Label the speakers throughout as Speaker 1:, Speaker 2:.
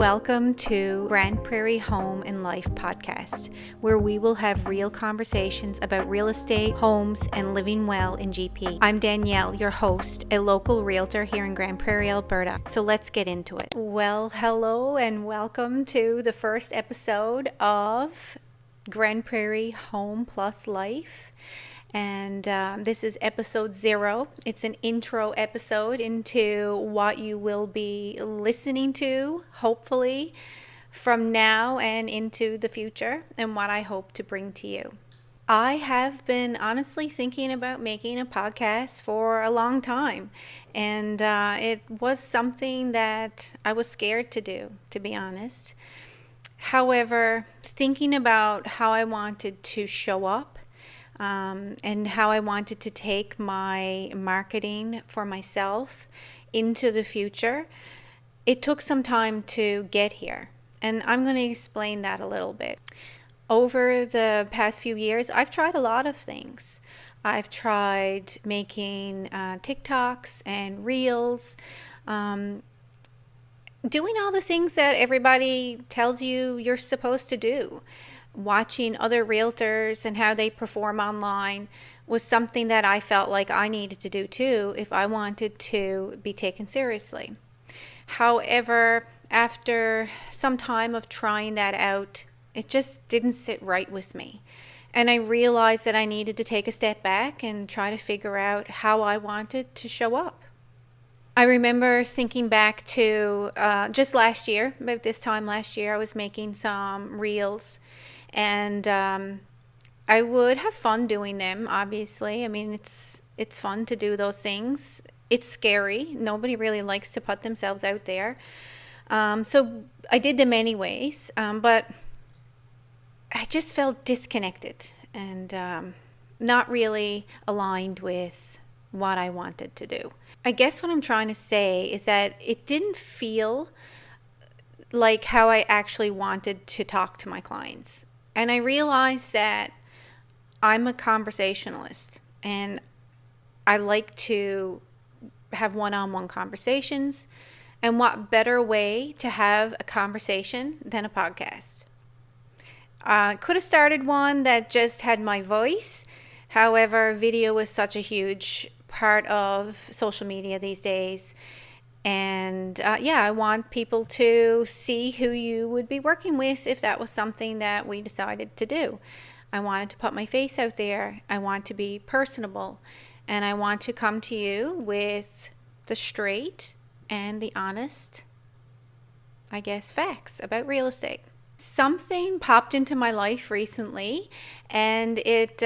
Speaker 1: Welcome to Grande Prairie Home and Life podcast, where we will have real conversations about real estate, homes, and living well in GP. I'm Danielle, your host, a local realtor here in Grande Prairie, Alberta. So let's get into it. Well, hello and welcome to the first episode of Grande Prairie Home plus Life. And this is episode 0. It's an intro episode into what you will be listening to, hopefully, from now and into the future, and what I hope to bring to you. I have been honestly thinking about making a podcast for a long time, and it was something that I was scared to do, to be honest. However, thinking about how I wanted to show up, and how I wanted to take my marketing for myself into the future, it took some time to get here. And I'm going to explain that a little bit. Over the past few years, I've tried a lot of things. I've tried making TikToks and Reels, doing all the things that everybody tells you you're supposed to do. Watching other realtors and how they perform online was something that I felt like I needed to do too if I wanted to be taken seriously. However, after some time of trying that out, it just didn't sit right with me. And I realized that I needed to take a step back and try to figure out how I wanted to show up. I remember thinking back to just last year, about this time last year, I was making some reels. And I would have fun doing them, obviously. I mean, it's fun to do those things. It's scary. Nobody really likes to put themselves out there. So I did them anyways, but I just felt disconnected and not really aligned with what I wanted to do. I guess what I'm trying to say is that it didn't feel like how I actually wanted to talk to my clients. And I realized that I'm a conversationalist and I like to have one-on-one conversations. And what better way to have a conversation than a podcast? I could have started one that just had my voice. However, video is such a huge part of social media these days. And I want people to see who you would be working with if that was something that we decided to do. I wanted to put my face out there. I want to be personable. And I want to come to you with the straight and the honest, I guess, facts about real estate. Something popped into my life recently and it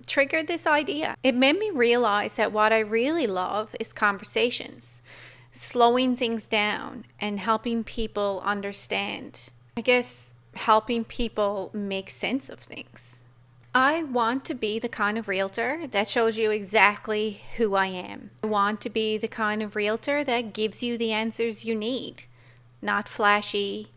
Speaker 1: triggered this idea. It made me realize that what I really love is conversations. Slowing things down and helping people understand. I guess helping people make sense of things. I want to be the kind of realtor that shows you exactly who I am. I want to be the kind of realtor that gives you the answers you need. Not flashy,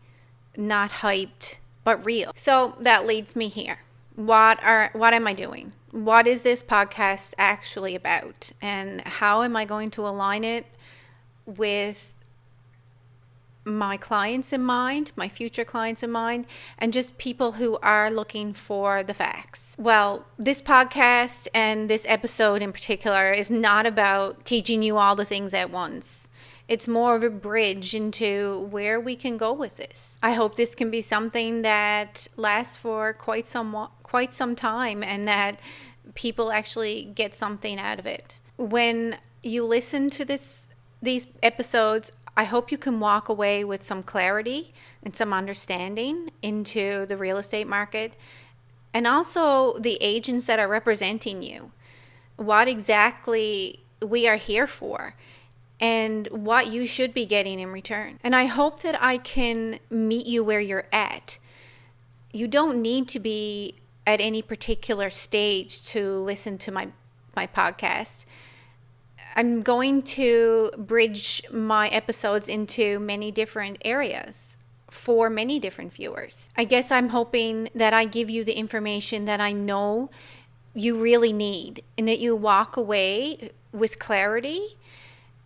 Speaker 1: not hyped, but real. So that leads me here. What am I doing? What is this podcast actually about? And how am I going to align it with my clients in mind, my future clients in mind, and just people who are looking for the facts? Well, this podcast and this episode in particular is not about teaching you all the things at once. It's more of a bridge into where we can go with this. I hope this can be something that lasts for quite some time and that people actually get something out of it. When you listen to these episodes, I hope you can walk away with some clarity and some understanding into the real estate market and also the agents that are representing you, what exactly we are here for and what you should be getting in return. And I hope that I can meet you where you're at. You don't need to be at any particular stage to listen to my podcast. I'm going to bridge my episodes into many different areas for many different viewers. I guess I'm hoping that I give you the information that I know you really need and that you walk away with clarity,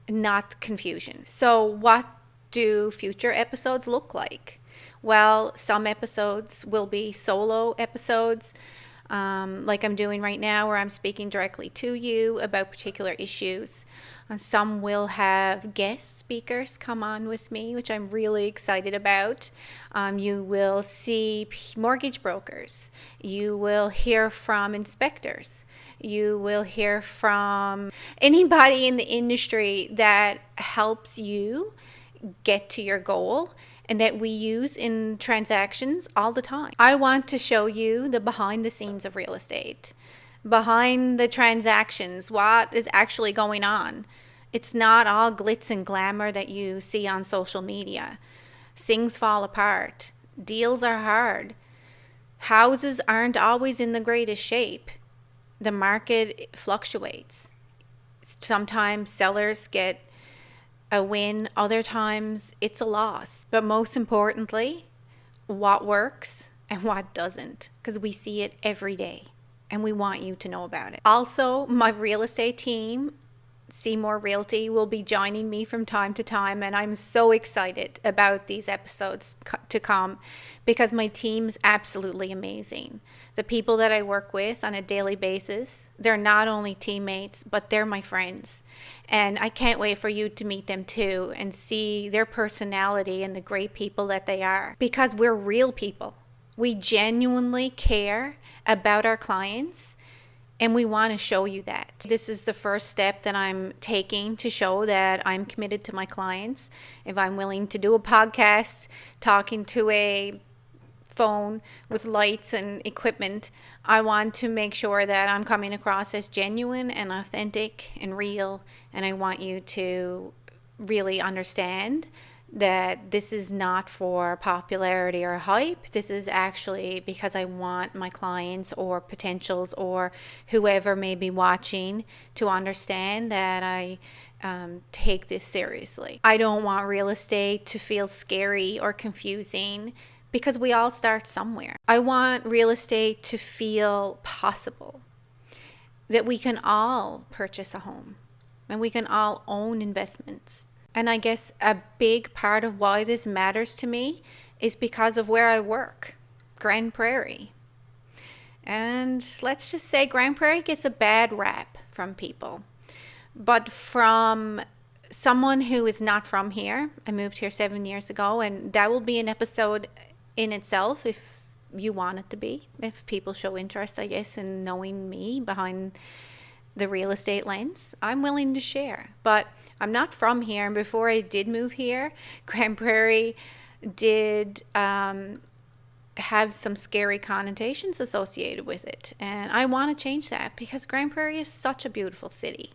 Speaker 1: not confusion. So what do future episodes look like? Well, some episodes will be solo episodes, like I'm doing right now, where I'm speaking directly to you about particular issues. Some will have guest speakers come on with me, which I'm really excited about. You will see mortgage brokers. You will hear from inspectors. You will hear from anybody in the industry that helps you get to your goal and that we use in transactions all the time. I want to show you the behind the scenes of real estate, behind the transactions, what is actually going on. It's not all glitz and glamour that you see on social media. Things fall apart. Deals are hard. Houses aren't always in the greatest shape. The market fluctuates. Sometimes sellers get a win, other times it's a loss. But most importantly, what works and what doesn't, because we see it every day and we want you to know about it. Also, my real estate team, Seymour Realty, will be joining me from time to time, and I'm so excited about these episodes to come because my team's absolutely amazing. The people that I work with on a daily basis, they're not only teammates, but they're my friends. And I can't wait for you to meet them too and see their personality and the great people that they are, because we're real people. We genuinely care about our clients, and we want to show you that. This is the first step that I'm taking to show that I'm committed to my clients. If I'm willing to do a podcast talking to a phone with lights and equipment, I want to make sure that I'm coming across as genuine and authentic and real. And I want you to really understand that this is not for popularity or hype. This is actually because I want my clients or potentials or whoever may be watching to understand that I take this seriously. I don't want real estate to feel scary or confusing, because we all start somewhere. I want real estate to feel possible, that we can all purchase a home and we can all own investments. And I guess a big part of why this matters to me is because of where I work, Grande Prairie. And let's just say Grande Prairie gets a bad rap from people. But from someone who is not from here, I moved here 7 years ago, and that will be an episode in itself if you want it to be, if people show interest, I guess, in knowing me behind the real estate lens. I'm willing to share, but I'm not from here. And before I did move here, Grande Prairie did have some scary connotations associated with it. And I want to change that because Grande Prairie is such a beautiful city.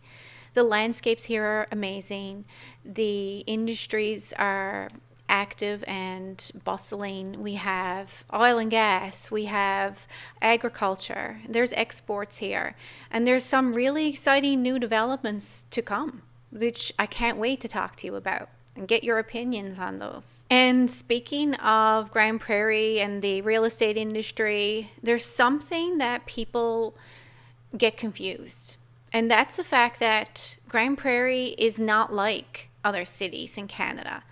Speaker 1: The landscapes here are amazing. The industries are active and bustling. We have oil and gas, we have agriculture, there's exports here, and there's some really exciting new developments to come, which I can't wait to talk to you about and get your opinions on those. And speaking of Grande Prairie and the real estate industry, there's something that people get confused, and that's the fact that Grande Prairie is not like other cities in Canada.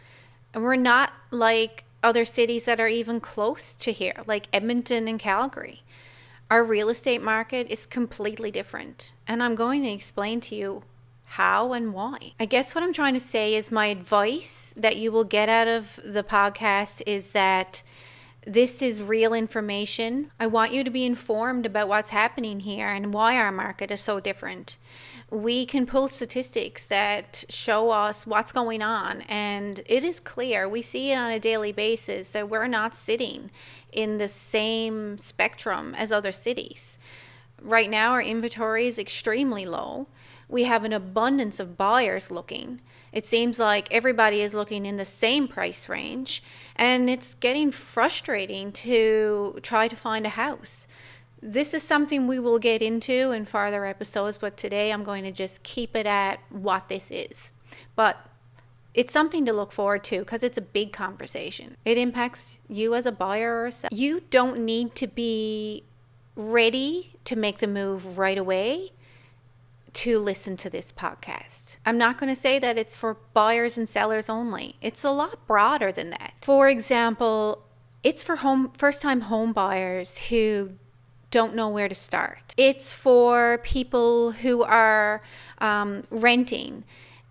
Speaker 1: And we're not like other cities that are even close to here, like Edmonton and Calgary. Our real estate market is completely different. And I'm going to explain to you how and why. I guess what I'm trying to say is my advice that you will get out of the podcast is that this is real information. I want you to be informed about what's happening here and why our market is so different. We can pull statistics that show us what's going on, and it is clear, we see it on a daily basis, that we're not sitting in the same spectrum as other cities. Right now, our inventory is extremely low. We have an abundance of buyers looking. It seems like everybody is looking in the same price range, and it's getting frustrating to try to find a house. This is something we will get into in further episodes, but today I'm going to just keep it at what this is. But it's something to look forward to because it's a big conversation. It impacts you as a buyer or a seller. You don't need to be ready to make the move right away to listen to this podcast. I'm not going to say that it's for buyers and sellers only. It's a lot broader than that. For example, it's for first-time home buyers who don't know where to start. It's for people who are renting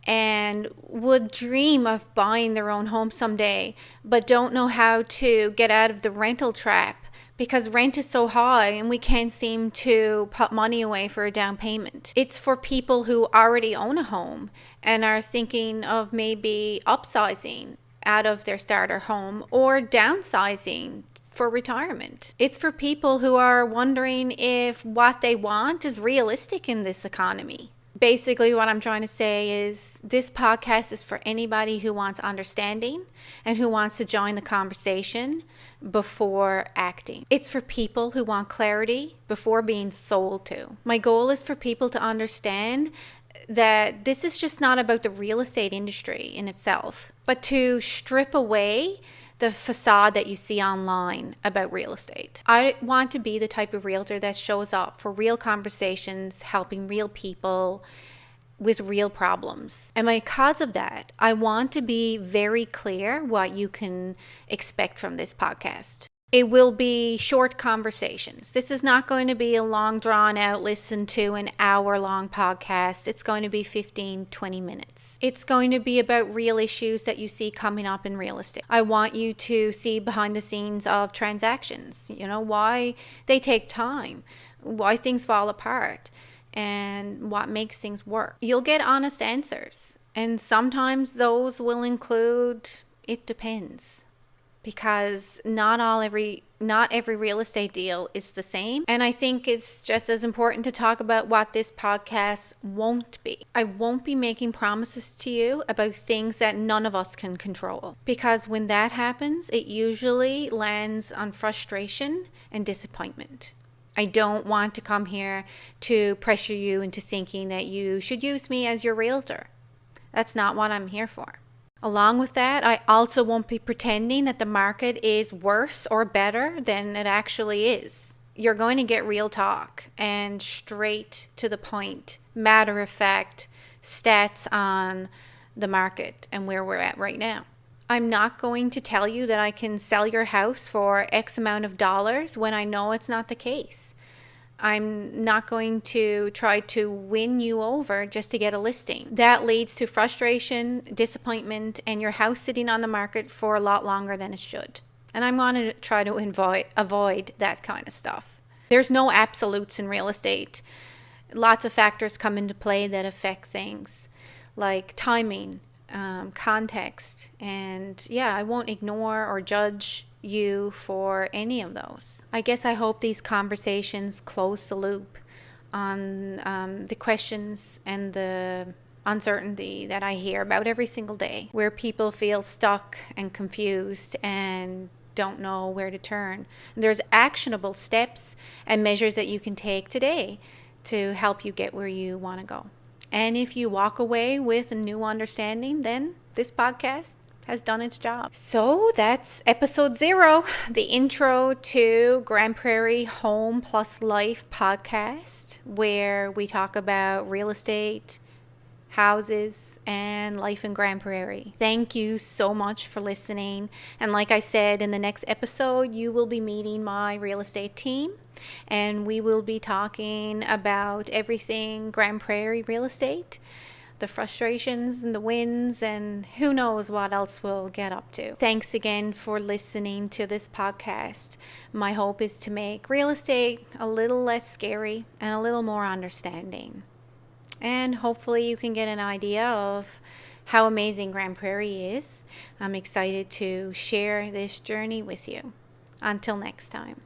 Speaker 1: and would dream of buying their own home someday, but don't know how to get out of the rental trap because rent is so high and we can't seem to put money away for a down payment. It's for people who already own a home and are thinking of maybe upsizing out of their starter home or downsizing for retirement. It's for people who are wondering if what they want is realistic in this economy. Basically, what I'm trying to say is this podcast is for anybody who wants understanding and who wants to join the conversation before acting. It's for people who want clarity before being sold to. My goal is for people to understand that this is just not about the real estate industry in itself, but to strip away the facade that you see online about real estate. I want to be the type of realtor that shows up for real conversations, helping real people with real problems. And because of that, I want to be very clear what you can expect from this podcast. It will be short conversations. This is not going to be a long drawn out, listen to an hour-long podcast. It's going to be 15, 20 minutes. It's going to be about real issues that you see coming up in real estate. I want you to see behind the scenes of transactions, why they take time, why things fall apart, and what makes things work. You'll get honest answers. And sometimes those will include, it depends. Because not every real estate deal is the same. And I think it's just as important to talk about what this podcast won't be. I won't be making promises to you about things that none of us can control. Because when that happens, it usually lands on frustration and disappointment. I don't want to come here to pressure you into thinking that you should use me as your realtor. That's not what I'm here for. Along with that, I also won't be pretending that the market is worse or better than it actually is. You're going to get real talk and straight to the point, matter of fact, stats on the market and where we're at right now. I'm not going to tell you that I can sell your house for X amount of dollars when I know it's not the case. I'm not going to try to win you over just to get a listing. That leads to frustration, disappointment, and your house sitting on the market for a lot longer than it should. And I'm going to try to avoid that kind of stuff. There's no absolutes in real estate. Lots of factors come into play that affect things, like timing, context, and I won't ignore or judge you for any of those. I guess I hope these conversations close the loop on the questions and the uncertainty that I hear about every single day, where people feel stuck and confused and don't know where to turn. There's actionable steps and measures that you can take today to help you get where you want to go. And if you walk away with a new understanding, then this podcast has done its job. So that's episode 0, the intro to Grande Prairie Home Plus Life podcast, where we talk about real estate, houses, and life in Grande Prairie. Thank you so much for listening. And like I said, in the next episode, you will be meeting my real estate team, and we will be talking about everything Grande Prairie real estate, the frustrations and the wins, and who knows what else we'll get up to. Thanks again for listening to this podcast. My hope is to make real estate a little less scary and a little more understanding. And hopefully you can get an idea of how amazing Grande Prairie is. I'm excited to share this journey with you. Until next time.